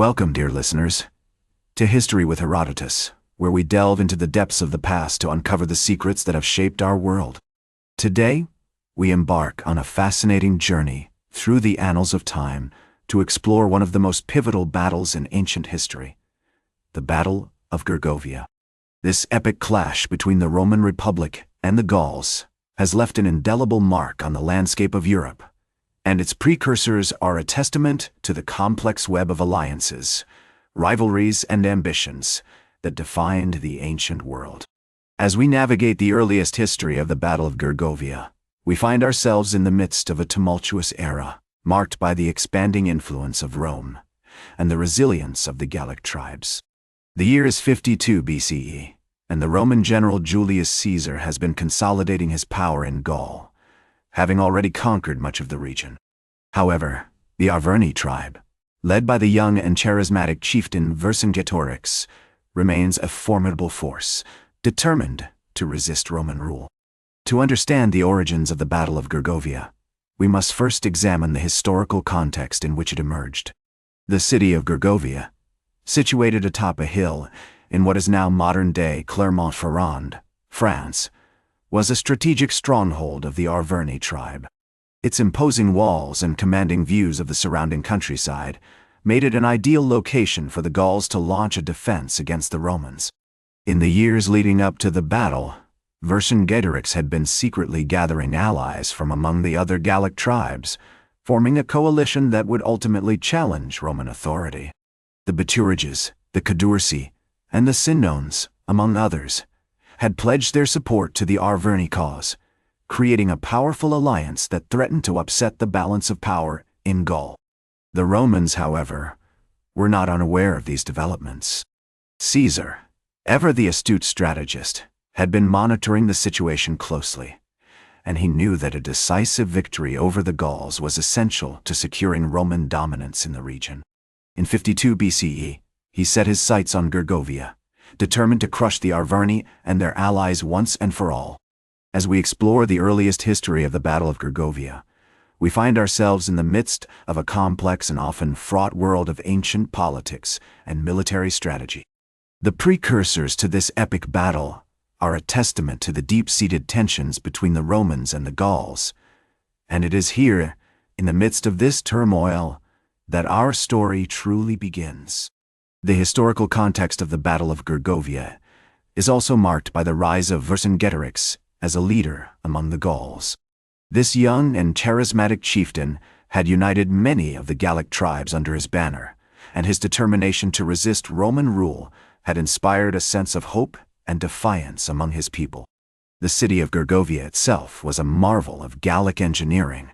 Welcome, dear listeners, to History with Herodotus, where we delve into the depths of the past to uncover the secrets that have shaped our world. Today, we embark on a fascinating journey through the annals of time to explore one of the most pivotal battles in ancient history, the Battle of Gergovia. This epic clash between the Roman Republic and the Gauls has left an indelible mark on the landscape of Europe, and its precursors are a testament to the complex web of alliances, rivalries, and ambitions that defined the ancient world. As we navigate the earliest history of the Battle of Gergovia, we find ourselves in the midst of a tumultuous era, marked by the expanding influence of Rome and the resilience of the Gallic tribes. The year is 52 BCE, and the Roman general Julius Caesar has been consolidating his power in Gaul, having already conquered much of the region. However, the Arverni tribe, led by the young and charismatic chieftain Vercingetorix, remains a formidable force, determined to resist Roman rule. To understand the origins of the Battle of Gergovia, we must first examine the historical context in which it emerged. The city of Gergovia, situated atop a hill in what is now modern-day Clermont-Ferrand, France, was a strategic stronghold of the Arverni tribe. Its imposing walls and commanding views of the surrounding countryside made it an ideal location for the Gauls to launch a defense against the Romans. In the years leading up to the battle, Vercingetorix had been secretly gathering allies from among the other Gallic tribes, forming a coalition that would ultimately challenge Roman authority. The Baturiges, the Cadurci, and the Sinones, among others, had pledged their support to the Arverni cause, creating a powerful alliance that threatened to upset the balance of power in Gaul. The Romans, however, were not unaware of these developments. Caesar, ever the astute strategist, had been monitoring the situation closely, and he knew that a decisive victory over the Gauls was essential to securing Roman dominance in the region. In 52 BCE, he set his sights on Gergovia, determined to crush the Arverni and their allies once and for all. As we explore the earliest history of the Battle of Gergovia, we find ourselves in the midst of a complex and often fraught world of ancient politics and military strategy. The precursors to this epic battle are a testament to the deep-seated tensions between the Romans and the Gauls, and it is here, in the midst of this turmoil, that our story truly begins. The historical context of the Battle of Gergovia is also marked by the rise of Vercingetorix as a leader among the Gauls. This young and charismatic chieftain had united many of the Gallic tribes under his banner, and his determination to resist Roman rule had inspired a sense of hope and defiance among his people. The city of Gergovia itself was a marvel of Gallic engineering,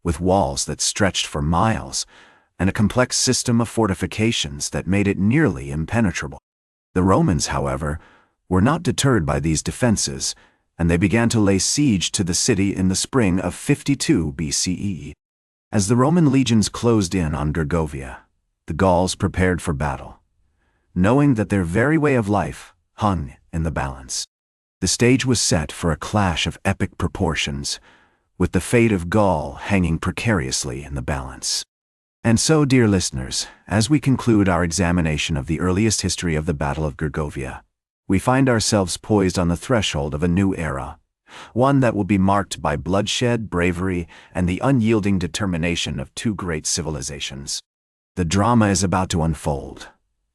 with walls that stretched for miles and a complex system of fortifications that made it nearly impenetrable. The Romans, however, were not deterred by these defenses, and they began to lay siege to the city in the spring of 52 BCE. As the Roman legions closed in on Gergovia, the Gauls prepared for battle, knowing that their very way of life hung in the balance. The stage was set for a clash of epic proportions, with the fate of Gaul hanging precariously in the balance. And so, dear listeners, as we conclude our examination of the earliest history of the Battle of Gergovia, we find ourselves poised on the threshold of a new era, one that will be marked by bloodshed, bravery, and the unyielding determination of two great civilizations. The drama is about to unfold,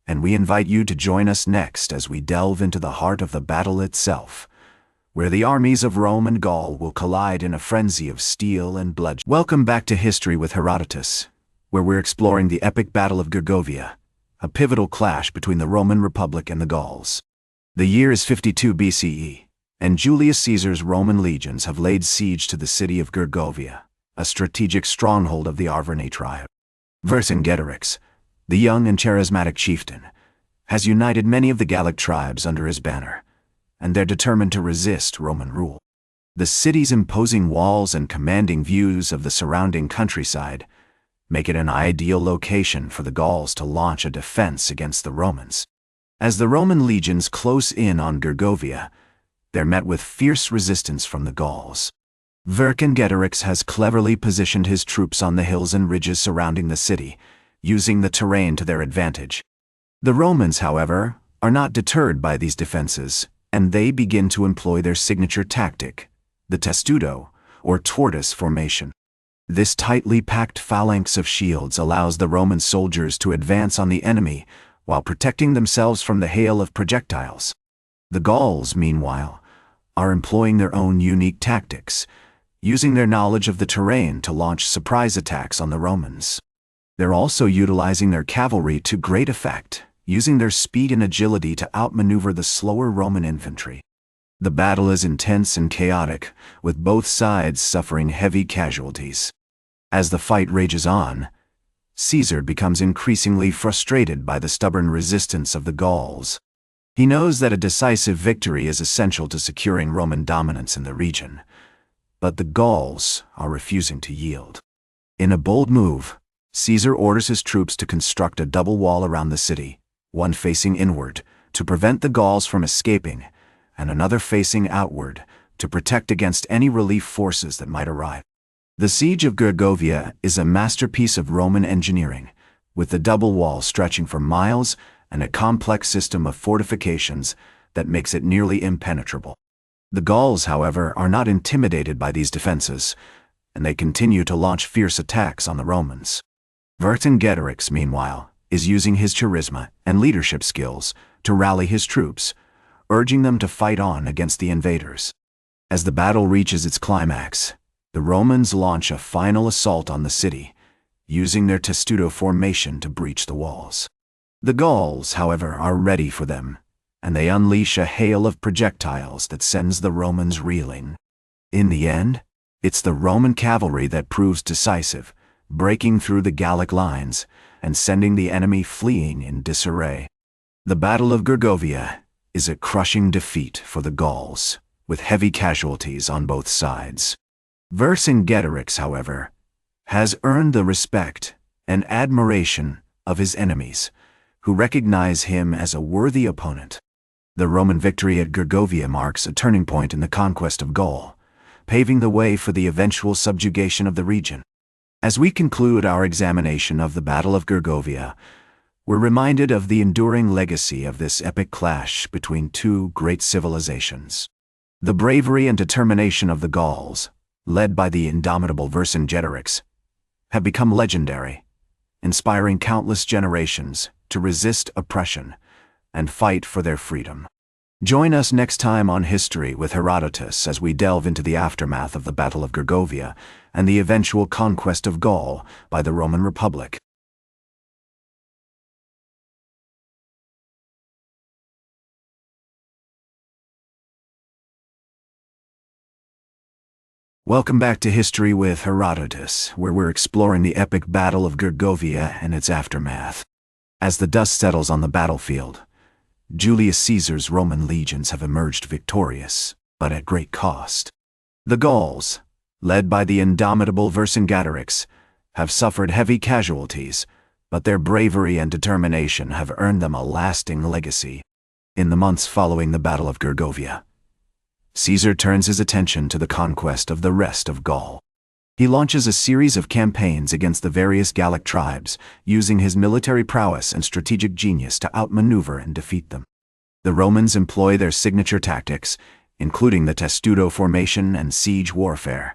and we invite you to join us next as we delve into the heart of the battle itself, where the armies of Rome and Gaul will collide in a frenzy of steel and bloodshed. Welcome back to History with Herodotus, where we're exploring the epic Battle of Gergovia, a pivotal clash between the Roman Republic and the Gauls. The year is 52 BCE, and Julius Caesar's Roman legions have laid siege to the city of Gergovia, a strategic stronghold of the Arverni tribe. Vercingetorix, the young and charismatic chieftain, has united many of the Gallic tribes under his banner, and they're determined to resist Roman rule. The city's imposing walls and commanding views of the surrounding countryside make it an ideal location for the Gauls to launch a defense against the Romans. As the Roman legions close in on Gergovia, they're met with fierce resistance from the Gauls. Vercingetorix has cleverly positioned his troops on the hills and ridges surrounding the city, using the terrain to their advantage. The Romans, however, are not deterred by these defenses, and they begin to employ their signature tactic, the testudo, or tortoise formation. This tightly packed phalanx of shields allows the Roman soldiers to advance on the enemy while protecting themselves from the hail of projectiles. The Gauls, meanwhile, are employing their own unique tactics, using their knowledge of the terrain to launch surprise attacks on the Romans. They're also utilizing their cavalry to great effect, using their speed and agility to outmaneuver the slower Roman infantry. The battle is intense and chaotic, with both sides suffering heavy casualties. As the fight rages on, Caesar becomes increasingly frustrated by the stubborn resistance of the Gauls. He knows that a decisive victory is essential to securing Roman dominance in the region, but the Gauls are refusing to yield. In a bold move, Caesar orders his troops to construct a double wall around the city, one facing inward to prevent the Gauls from escaping, and another facing outward to protect against any relief forces that might arrive. The siege of Gergovia is a masterpiece of Roman engineering, with the double wall stretching for miles and a complex system of fortifications that makes it nearly impenetrable. The Gauls, however, are not intimidated by these defenses, and they continue to launch fierce attacks on the Romans. Vercingetorix, meanwhile, is using his charisma and leadership skills to rally his troops, urging them to fight on against the invaders. As the battle reaches its climax, the Romans launch a final assault on the city, using their testudo formation to breach the walls. The Gauls, however, are ready for them, and they unleash a hail of projectiles that sends the Romans reeling. In the end, it's the Roman cavalry that proves decisive, breaking through the Gallic lines and sending the enemy fleeing in disarray. The Battle of Gergovia is a crushing defeat for the Gauls, with heavy casualties on both sides. Vercingetorix, however, has earned the respect and admiration of his enemies, who recognize him as a worthy opponent. The Roman victory at Gergovia marks a turning point in the conquest of Gaul, paving the way for the eventual subjugation of the region. As we conclude our examination of the Battle of Gergovia, we're reminded of the enduring legacy of this epic clash between two great civilizations. The bravery and determination of the Gauls, led by the indomitable Vercingetorix, have become legendary, inspiring countless generations to resist oppression and fight for their freedom. Join us next time on History with Herodotus as we delve into the aftermath of the Battle of Gergovia and the eventual conquest of Gaul by the Roman Republic. Welcome back to History with Herodotus, where we're exploring the epic Battle of Gergovia and its aftermath. As the dust settles on the battlefield, Julius Caesar's Roman legions have emerged victorious, but at great cost. The Gauls, led by the indomitable Vercingetorix, have suffered heavy casualties, but their bravery and determination have earned them a lasting legacy. In the months following the Battle of Gergovia, Caesar turns his attention to the conquest of the rest of Gaul. He launches a series of campaigns against the various Gallic tribes, using his military prowess and strategic genius to outmaneuver and defeat them. The Romans employ their signature tactics, including the testudo formation and siege warfare,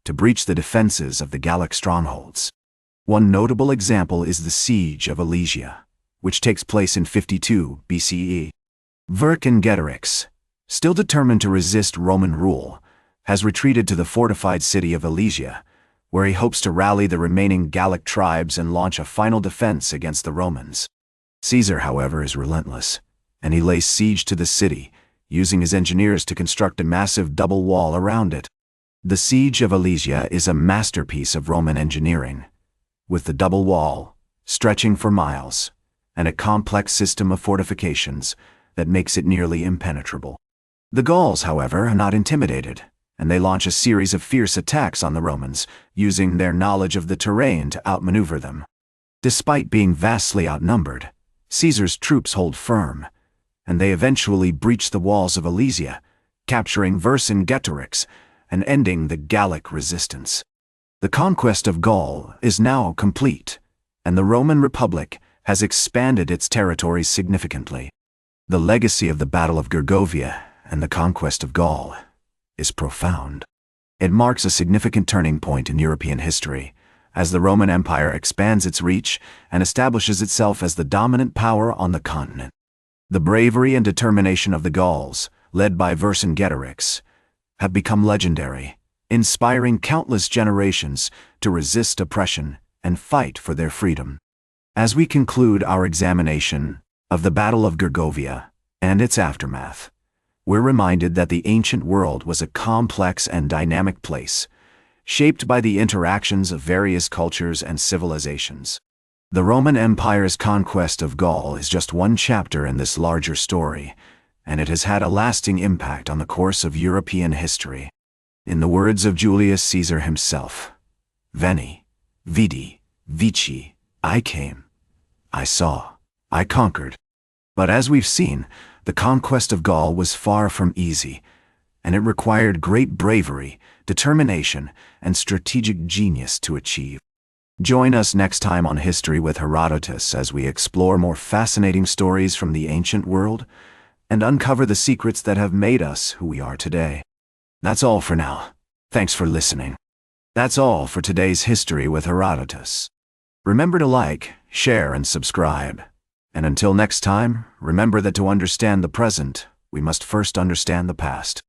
to breach the defenses of the Gallic strongholds. One notable example is the Siege of Alesia, which takes place in 52 BCE. Vercingetorix, still determined to resist Roman rule, has retreated to the fortified city of Alesia, where he hopes to rally the remaining Gallic tribes and launch a final defense against the Romans. Caesar, however, is relentless, and he lays siege to the city, using his engineers to construct a massive double wall around it. The Siege of Alesia is a masterpiece of Roman engineering, with the double wall stretching for miles and a complex system of fortifications that makes it nearly impenetrable. The Gauls, however, are not intimidated, and they launch a series of fierce attacks on the Romans, using their knowledge of the terrain to outmaneuver them. Despite being vastly outnumbered, Caesar's troops hold firm, and they eventually breach the walls of Alesia, capturing Vercingetorix and ending the Gallic resistance. The conquest of Gaul is now complete, and the Roman Republic has expanded its territories significantly. The legacy of the Battle of Gergovia and the conquest of Gaul is profound. It marks a significant turning point in European history, as the Roman Empire expands its reach and establishes itself as the dominant power on the continent. The bravery and determination of the Gauls, led by Vercingetorix, have become legendary, inspiring countless generations to resist oppression and fight for their freedom. As we conclude our examination of the Battle of Gergovia and its aftermath, we're reminded that the ancient world was a complex and dynamic place, shaped by the interactions of various cultures and civilizations. The Roman Empire's conquest of Gaul is just one chapter in this larger story, and it has had a lasting impact on the course of European history. In the words of Julius Caesar himself, Veni, vidi, vici, I came, I saw, I conquered. But as we've seen, the conquest of Gaul was far from easy, and it required great bravery, determination, and strategic genius to achieve. Join us next time on History with Herodotus as we explore more fascinating stories from the ancient world and uncover the secrets that have made us who we are today. That's all for now. Thanks for listening. That's all for today's History with Herodotus. Remember to like, share, and subscribe. And until next time, remember that to understand the present, we must first understand the past.